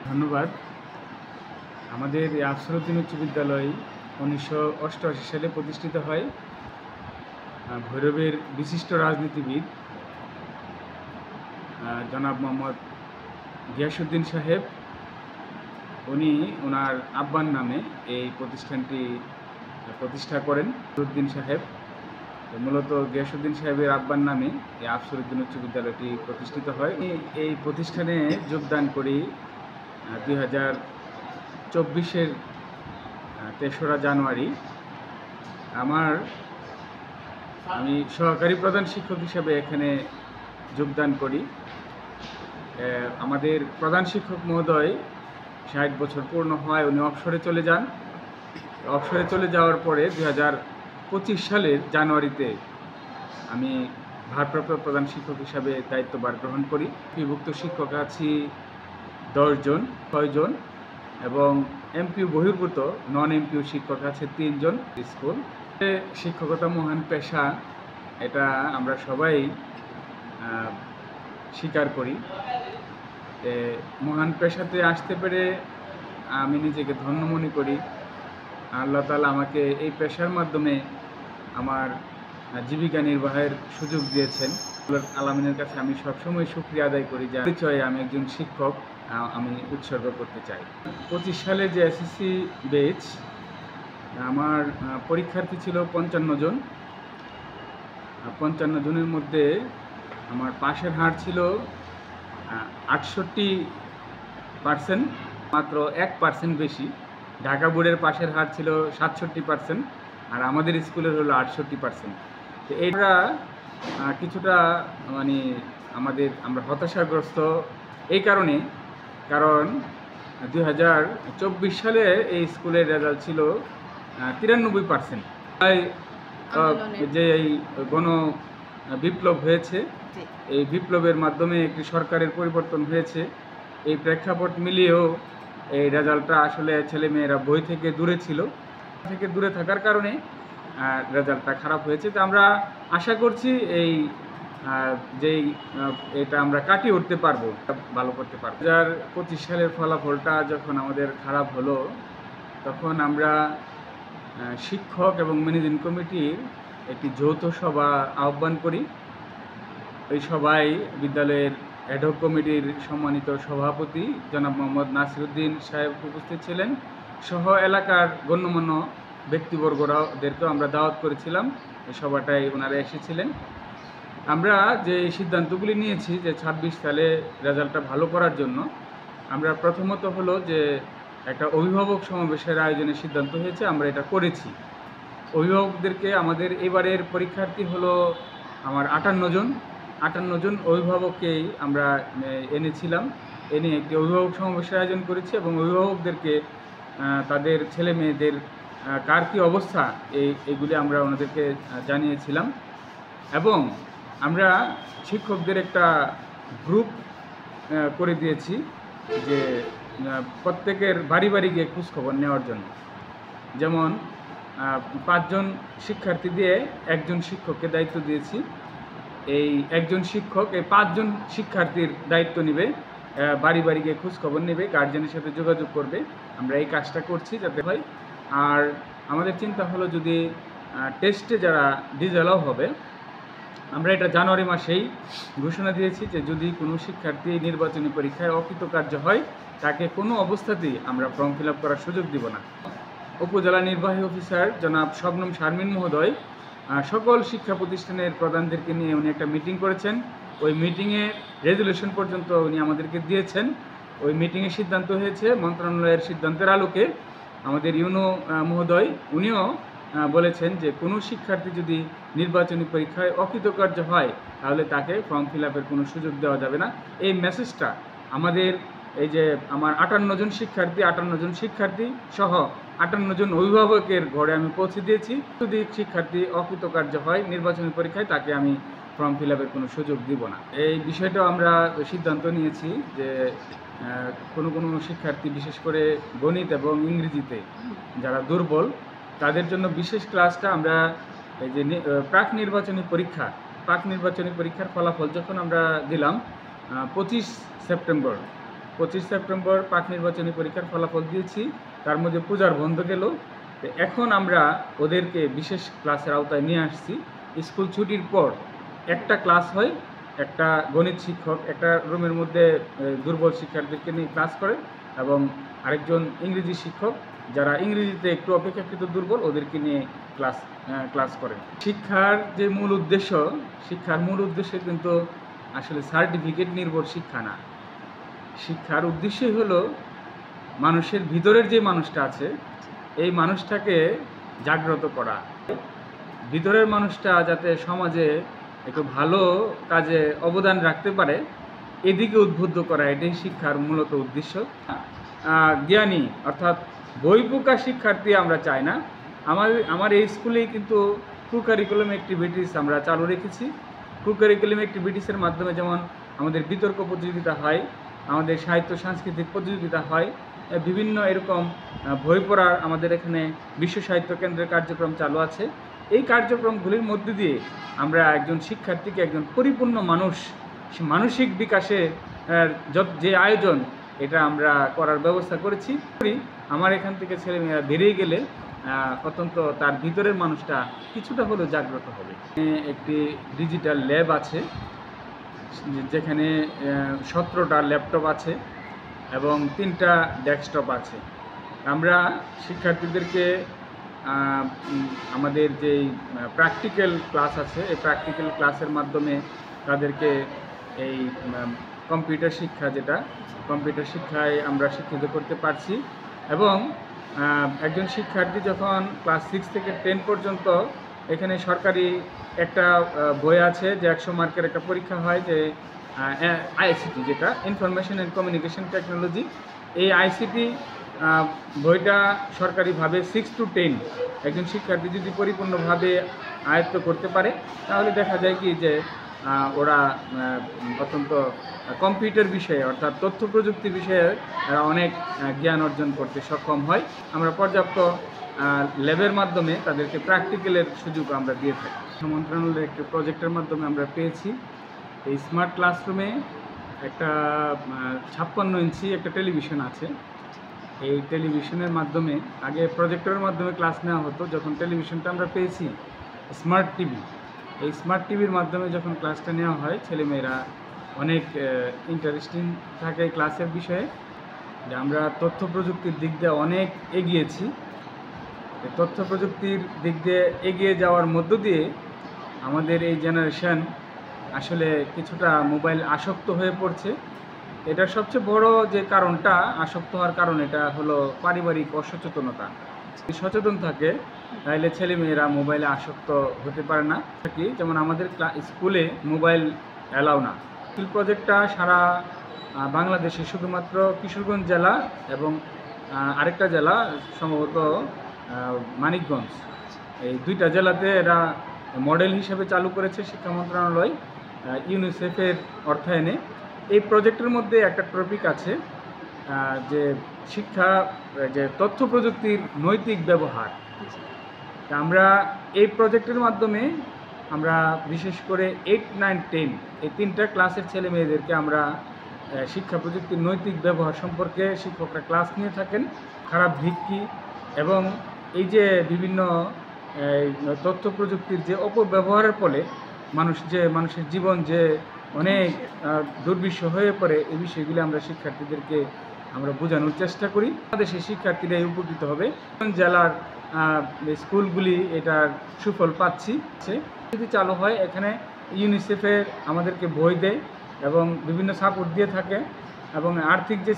ধন্যবাদ। আমাদের এই আফসরউদ্দিন উচ্চ বিদ্যালয় 1988 সালে প্রতিষ্ঠিত হয়। ভৈরবের বিশিষ্ট রাজনীতিবিদ জনাব মোহাম্মদ গিয়াসউদ্দিন সাহেব, উনি ওনার আব্বার নামে এই প্রতিষ্ঠানটি প্রতিষ্ঠা করেন। আফসরউদ্দিন সাহেব, মূলত গিয়াসউদ্দিন সাহেবের আব্বার নামে এই আফসরউদ্দিন উচ্চ বিদ্যালয়টি প্রতিষ্ঠিত হয়। এই প্রতিষ্ঠানে যোগদান করি 2024-এর 3রা জানুয়ারি। আমি সহকারী প্রধান শিক্ষক হিসেবে এখানে যোগদান করি। আমাদের প্রধান শিক্ষক মহোদয় 60 বছর পূর্ণ হয়, উনি অবসরে চলে যান। অবসরে চলে যাওয়ার পরে 2025 সালের জানুয়ারিতে আমি ভারপ্রাপ্ত প্রধান শিক্ষক হিসাবে দায়িত্বভার গ্রহণ করি। বিভক্ত শিক্ষক আছি 10 জন, 6 জন, এবং এমপিও বহির্ভূত নন এমপিও শিক্ষক আছে 3 জন। স্কুল শিক্ষকতা মহান পেশা, এটা আমরা সবাই স্বীকার করি। মহান পেশাতে আসতে পেরে আমি নিজেকে ধন্য মনে করি। আল্লাহ তাআলা আমাকে এই পেশার মাধ্যমে আমার জীবিকা নির্বাহের সুযোগ দিয়েছেন। আলামিনের কাছে আমি সবসময় শুকরিয়া আদায় করি যে পরিচয়ে আমি একজন শিক্ষক আমি উৎসর্গ করতে চাই। 25 সালে যে এসএসসি ব্যাচ, আমার পরীক্ষার্থী ছিল 55 জন। 55 জনের মধ্যে আমার পাশের হার ছিল 68%, মাত্র 1% বেশি। ঢাকা বোর্ডের পাশের হার ছিল 67%, আর আমাদের স্কুলের হলো 68%। তো এটা কিছুটা আমরা হতাশাগ্রস্ত এই কারণ 2024 সালে এই স্কুলের রেজাল্ট ছিল 93%। যে এই গণ বিপ্লব হয়েছে, এই বিপ্লবের মাধ্যমে একটি সরকারের পরিবর্তন হয়েছে। এই প্রেক্ষাপট মিলিয়েও এই রেজাল্টটা আসলে ছেলেমেয়েরা বই থেকে দূরে ছিল, দূরে থাকার কারণে রেজাল্টটা খারাপ হয়েছে। তো আমরা আশা করছি এটা আমরা কাটিয়ে উঠতে পারবো, ভালো করতে পারবো। 2025 সালের ফলাফলটা যখন আমাদের খারাপ হলো, তখন আমরা শিক্ষক এবং ম্যানেজিং কমিটির একটি যৌথ সভা আহ্বান করি। ওই সভায় বিদ্যালয়ের অ্যাডহক কমিটির সম্মানিত সভাপতি জনাব মোহাম্মদ নাসিরউদ্দিন সাহেব উপস্থিত ছিলেন, সহ এলাকার গণ্যমান্য ব্যক্তিবর্গদেরকেও আমরা দাওয়াত করেছিলাম। এই সভাটায় ওনারা এসেছিলেন। আমরা যে সিদ্ধান্তগুলি নিয়েছি যে 26 সালে রেজাল্টটা ভালো করার জন্য, আমরা প্রথমত হলো যে একটা অভিভাবক সমাবেশের আয়োজনের সিদ্ধান্ত হয়েছে, আমরা এটা করেছি। অভিভাবকদেরকে, আমাদের এবারের পরীক্ষার্থী হলো আমার 58 জন অভিভাবককেই আমরা এনেছিলাম। এনে একটি অভিভাবক সমাবেশের আয়োজন করেছি এবং অভিভাবকদেরকে তাদের ছেলে মেয়েদের কার কী অবস্থা এইগুলি আমরা ওনাদেরকে জানিয়েছিলাম। এবং আমরা শিক্ষকদের একটা গ্রুপ করে দিয়েছি যে প্রত্যেকের বাড়ি বাড়ি গিয়ে খোঁজখবর নেওয়ার জন্য। যেমন 5 জন শিক্ষার্থী দিয়ে 1 জন শিক্ষককে দায়িত্ব দিয়েছি। এই 1 জন শিক্ষক এই 5 জন শিক্ষার্থীর দায়িত্ব নেবে, বাড়ি বাড়ি গিয়ে খোঁজখবর নেবে, গার্জেনের সাথে যোগাযোগ করবে। আমরা এই কাজটা করছি যাতে হয়। আর আমাদের চিন্তা হলো যদি টেস্টে যারা ডিসঅ্যালাউ হবে, আমরা এটা জানুয়ারি মাসেই ঘোষণা দিয়েছি যে যদি কোনো শিক্ষার্থী নির্বাচনী পরীক্ষায় অকৃতকার্য হয়, তাকে কোনো অবস্থাতেই আমরা ফর্ম ফিল আপ করার সুযোগ দিব না। উপজেলা নির্বাহী অফিসার জনাব শবনম শারমিন মহোদয় সকল শিক্ষা প্রতিষ্ঠানের প্রধানদেরকে নিয়ে উনি একটা মিটিং করেছেন। ওই মিটিংয়ে রেজুলেশন পর্যন্ত উনি আমাদেরকে দিয়েছেন। ওই মিটিংয়ে সিদ্ধান্ত হয়েছে, মন্ত্রণালয়ের সিদ্ধান্তের আলোকে আমাদের ইউনো মহোদয় উনিও বলেছেন যে কোনো শিক্ষার্থী যদি নির্বাচনী পরীক্ষায় অকৃতকার্য হয়, তাহলে তাকে ফর্ম ফিল আপের কোনো সুযোগ দেওয়া যাবে না। এই মেসেজটা আমাদের এই যে আমার 58 জন শিক্ষার্থী সহ 58 জন অভিভাবকের ঘরে আমি পৌঁছে দিয়েছি। যদি শিক্ষার্থী অকৃতকার্য হয় নির্বাচনী পরীক্ষায়, তাকে আমি ফর্ম ফিল আপের কোনো সুযোগ দিব না। এই বিষয়টাও আমরা সিদ্ধান্ত নিয়েছি যে কোনো শিক্ষার্থী, বিশেষ করে গণিত এবং ইংরেজিতে যারা দুর্বল, তাদের জন্য বিশেষ ক্লাসটা আমরা এই যে প্রাক নির্বাচনী পরীক্ষার ফলাফল যখন আমরা দিলাম 25 সেপ্টেম্বর, 25 সেপ্টেম্বর পাক নির্বাচনী পরীক্ষার ফলাফল দিয়েছি, তার মধ্যে পূজার বন্ধ গেল। তো এখন আমরা ওদেরকে বিশেষ ক্লাসের আওতায় নিয়ে আসছি। স্কুল ছুটির পর একটা ক্লাস হয়, একটা গণিত শিক্ষক একটা রুমের মধ্যে দুর্বল শিক্ষার্থীদেরকে নিয়ে ক্লাস করে, এবং আরেকজন ইংরেজি শিক্ষক যারা ইংরেজিতে একটু অপেক্ষাকৃত দুর্বল ওদেরকে নিয়ে ক্লাস করে। শিক্ষার মূল উদ্দেশ্য কিন্তু আসলে সার্টিফিকেট নির্ভর শিক্ষা না। শিক্ষার উদ্দেশ্যই হলো মানুষের ভিতরের যে মানুষটা আছে এই মানুষটাকে জাগ্রত করা, ভিতরের মানুষটা যাতে সমাজে একটু ভালো কাজে অবদান রাখতে পারে এদিকে উদ্বুদ্ধ করা, এটাই শিক্ষার মূলত উদ্দেশ্য। জ্ঞানী অর্থাৎ বইপোকা শিক্ষার্থী আমরা চাই না। আমার এই স্কুলেই কিন্তু কো-কারিকুলাম অ্যাক্টিভিটিস আমরা চালু রেখেছি। কো-কারিকুলাম অ্যাক্টিভিটিসের মাধ্যমে যেমন আমাদের বিতর্ক প্রতিযোগিতা হয়, আমাদের সাহিত্য সাংস্কৃতিক প্রতিযোগিতা হয়, বিভিন্ন এরকম বই পড়ার আমাদের এখানে বিশ্ব সাহিত্য কেন্দ্রের কার্যক্রম চালু আছে। এই কার্যক্রমগুলির মধ্যে দিয়ে আমরা একজন শিক্ষার্থীকে একজন পরিপূর্ণ মানসিক বিকাশে যে আয়োজন এটা আমরা করার ব্যবস্থা করেছি। আমার এখান থেকে ছেলেমেয়েরা বেরিয়ে গেলে অত্যন্ত তার ভিতরের মানুষটা কিছুটা হলেও জাগ্রত হবে। একটি ডিজিটাল ল্যাব আছে যেখানে 17টা ল্যাপটপ আছে এবং 3টা ডেস্কটপ আছে। আমরা শিক্ষার্থীদেরকে আমাদের যেই প্র্যাকটিক্যাল ক্লাস আছে এই প্র্যাকটিক্যাল ক্লাসের মাধ্যমে তাদেরকে এই কম্পিউটার শিক্ষায় আমরা শিক্ষিত করতে পারছি। এবং একজন শিক্ষার্থী যখন ক্লাস 6 থেকে 10 পর্যন্ত এখানে সরকারি একটা বই আছে যে 100 মার্কের একটা পরীক্ষা হয়, যে আইসিটি, যেটা ইনফরমেশন অ্যান্ড কমিউনিকেশন টেকনোলজি। এই আইসিটি বইটা সরকারিভাবে 6 to 10 একজন শিক্ষার্থী যদি পরিপূর্ণভাবে আয়ত্ত করতে পারে তাহলে দেখা যায় কি যে ওরা অত্যন্ত কম্পিউটার বিষয়ে অর্থাৎ তথ্য প্রযুক্তি বিষয়ে অনেক জ্ঞান অর্জন করতে সক্ষম হয়। আমরা পর্যাপ্ত ল্যাবের মাধ্যমে তাদেরকে প্র্যাকটিক্যালের সুযোগ আমরা দিয়ে থাকি। মন্ত্রণালয়ের একটি প্রজেক্টের মাধ্যমে আমরা পেয়েছি এই স্মার্ট ক্লাসরুমে একটা 56 ইঞ্চি একটা টেলিভিশন আছে। এই টেলিভিশনের মাধ্যমে আগে প্রজেক্টরের মাধ্যমে ক্লাস নেওয়া হতো, যখন টেলিভিশনটা আমরা পেয়েছি স্মার্ট টিভি, এই স্মার্ট টিভির মাধ্যমে যখন ক্লাসটা নেওয়া হয় ছেলেমেয়েরা অনেক ইন্টারেস্টিং থাকে ক্লাসের বিষয়ে। যে আমরা তথ্য প্রযুক্তির দিক দিয়ে অনেক এগিয়েছি। তথ্য প্রযুক্তির দিক দিয়ে এগিয়ে যাওয়ার মধ্য দিয়ে আমাদের এই জেনারেশন আসলে কিছুটা মোবাইল আসক্ত হয়ে পড়ছে। এটার সবচেয়ে বড় যে কারণটা আসক্ত হওয়ার কারণ এটা হলো পারিবারিক অসচেতনতা। যদি সচেতন থাকে তাহলে ছেলেমেয়েরা মোবাইলে আসক্ত হতে পারে না। যেমন আমাদের স্কুলে মোবাইল অ্যালাউ না। স্কুল প্রজেক্টটা সারা বাংলাদেশে শুধুমাত্র কিশোরগঞ্জ জেলা এবং আরেকটা জেলা সম্ভবত মানিকগঞ্জ, এই 2টা জেলাতে এরা মডেল হিসেবে চালু করেছে শিক্ষা মন্ত্রণালয় ইউনিসেফের অর্থায়নে। এই প্রজেক্টের মধ্যে একটা টপিক আছে যে তথ্য প্রযুক্তির নৈতিক ব্যবহার। আমরা এই প্রজেক্টের মাধ্যমে আমরা বিশেষ করে 8, 9, 10 এই 3টা ক্লাসের ছেলে মেয়েদেরকে আমরা শিক্ষা প্রযুক্তির নৈতিক ব্যবহার সম্পর্কে শিক্ষকরা ক্লাস নিয়ে থাকেন। খারাপ দিক কী এবং এই যে বিভিন্ন তথ্য প্রযুক্তির যে অপব্যবহারের ফলে মানুষের জীবন যে অনেক দুর্বিষহ হয়ে পড়ে, এই বিষয়গুলি আমরা শিক্ষার্থীদেরকে আমরা বোঝানোর চেষ্টা করি। বাংলাদেশের শিক্ষার্থীরাই উপকৃত হবে। জেলার স্কুলগুলি এটার সুফল পাচ্ছি। যদি চালু হয় এখানে ইউনিসেফের আমাদেরকে বই দেয় এবং বিভিন্ন সাপোর্ট দিয়ে থাকে এবং আর্থিক যে